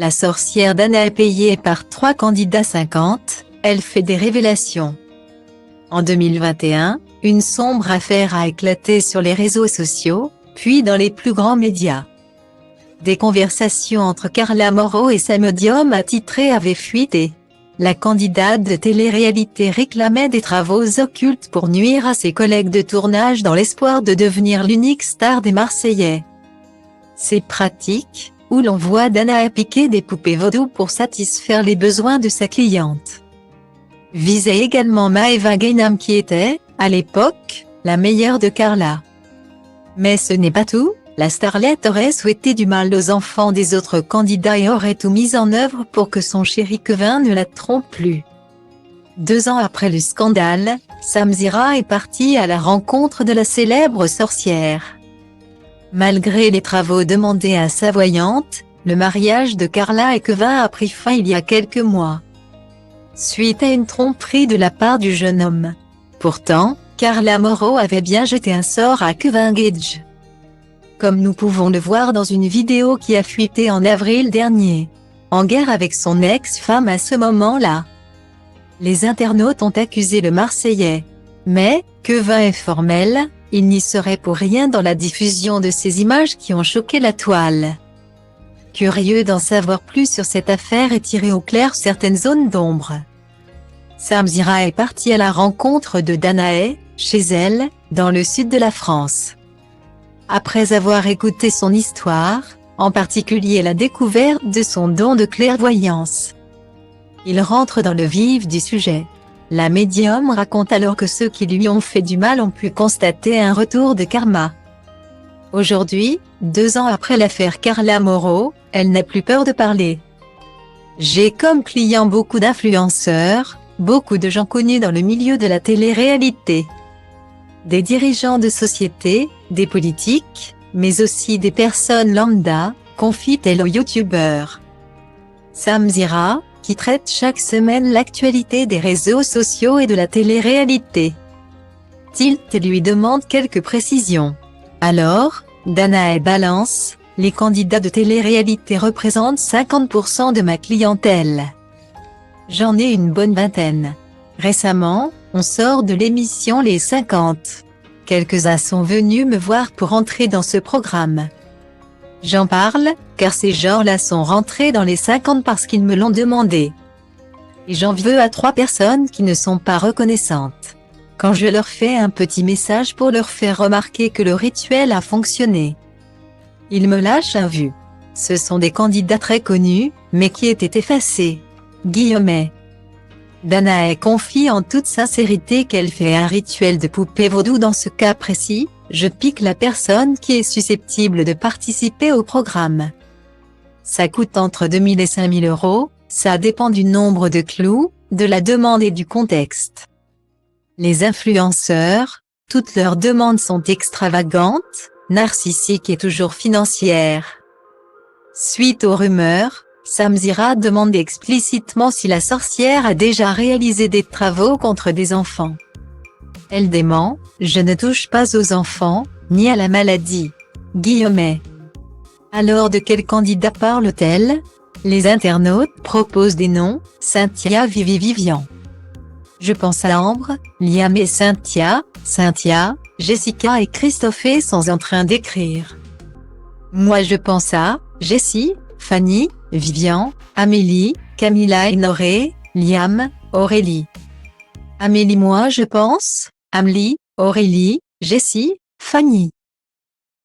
La sorcière Danae payée par 3 candidats 50, elle fait des révélations. En 2021, une sombre affaire a éclaté sur les réseaux sociaux, puis dans les plus grands médias. Des conversations entre Carla Moreau et sa médium attitrée avaient fuité. La candidate de télé-réalité réclamait des travaux occultes pour nuire à ses collègues de tournage dans l'espoir de devenir l'unique star des Marseillais. C'est pratique, où l'on voit Danae piquer des poupées vaudou pour satisfaire les besoins de sa cliente. Visait également Maëva Gainam qui était, à l'époque, la meilleure de Carla. Mais ce n'est pas tout, la starlette aurait souhaité du mal aux enfants des autres candidats et aurait tout mis en œuvre pour que son chéri Kevin ne la trompe plus. 2 ans après le scandale, Samzira est partie à la rencontre de la célèbre sorcière. Malgré les travaux demandés à sa voyante, le mariage de Carla et Kevin a pris fin il y a quelques mois. Suite à une tromperie de la part du jeune homme. Pourtant, Carla Moreau avait bien jeté un sort à Kevin Gage. Comme nous pouvons le voir dans une vidéo qui a fuité en avril dernier. En guerre avec son ex-femme à ce moment-là. Les internautes ont accusé le Marseillais. Mais, Kevin est formel, il n'y serait pour rien dans la diffusion de ces images qui ont choqué la toile. Curieux d'en savoir plus sur cette affaire et tirer au clair certaines zones d'ombre. Samzira est partie à la rencontre de Danae, chez elle, dans le sud de la France. Après avoir écouté son histoire, en particulier la découverte de son don de clairvoyance. Il rentre dans le vif du sujet. La médium raconte alors que ceux qui lui ont fait du mal ont pu constater un retour de karma. Aujourd'hui, 2 ans après l'affaire Carla Moreau, elle n'a plus peur de parler. J'ai comme client beaucoup d'influenceurs, beaucoup de gens connus dans le milieu de la télé-réalité. Des dirigeants de sociétés, des politiques, mais aussi des personnes lambda, confie-t-elle au youtubeur. Samzira, qui traite chaque semaine l'actualité des réseaux sociaux et de la télé-réalité. Tilt lui demande quelques précisions. Alors, Danae balance, les candidats de télé-réalité représentent 50% de ma clientèle. J'en ai une bonne vingtaine. Récemment, on sort de l'émission Les 50. Quelques-uns sont venus me voir pour entrer dans ce programme. J'en parle, car ces gens-là sont rentrés dans les 50 parce qu'ils me l'ont demandé. Et j'en veux à 3 personnes qui ne sont pas reconnaissantes. Quand je leur fais un petit message pour leur faire remarquer que le rituel a fonctionné. Ils me lâchent un vu. Ce sont des candidats très connus, mais qui étaient effacés. Guillemets. Danae confie en toute sincérité qu'elle fait un rituel de poupée vaudou dans ce cas précis, je pique la personne qui est susceptible de participer au programme. Ça coûte entre 2 000 et 5 000 €, ça dépend du nombre de clous, de la demande et du contexte. Les influenceurs, toutes leurs demandes sont extravagantes, narcissiques et toujours financières. Suite aux rumeurs, Samzira demande explicitement si la sorcière a déjà réalisé des travaux contre des enfants. Elle dément, je ne touche pas aux enfants, ni à la maladie. Guillemets. Alors de quel candidat parle-t-elle? Les internautes proposent des noms, Cynthia Vivi Vivian. Je pense à Ambre, Liam et Cynthia, Jessica et Christophe sont en train d'écrire. Moi je pense à Jessie, Fanny, Vivian, Amélie, Camilla et Noré, Liam, Aurélie. Amélie moi je pense, Amélie, Aurélie, Jessie, Fanny.